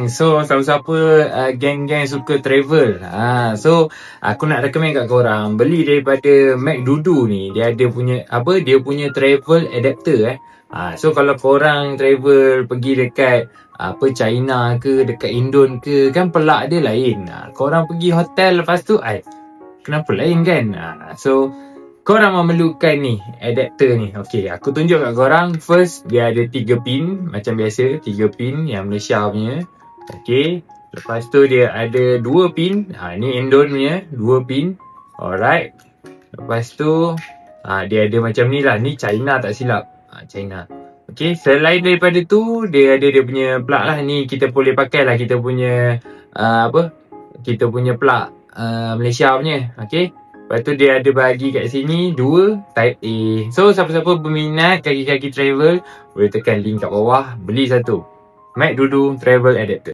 geng. So siapa-siapa geng-geng suka travel, so aku nak recommend kat korang beli daripada MacDudu ni. Dia ada punya dia punya travel adapter So kalau korang travel pergi dekat China ke, dekat Indon ke, kan pelak dia lain. Korang pergi hotel lepas tu kenapa lain kan? So korang memerlukan ni adapter ni. Okey, aku tunjuk kat korang. First, dia ada 3 pin macam biasa, 3 pin yang Malaysia punya. Okey, lepas tu dia ada 2 pin. Ni Indon punya 2 pin. Alright. Lepas tu dia ada macam ni lah. Ni China tak silap. China. Okey, selain daripada tu, dia ada dia punya plug lah. Ni kita boleh pakai lah kita punya kita punya plug Malaysia punya. Okey. Lepas tu dia ada bagi kat sini 2 type A. So siapa-siapa berminat kaki-kaki travel, boleh tekan link kat bawah, beli satu MacDudu Travel Adapter.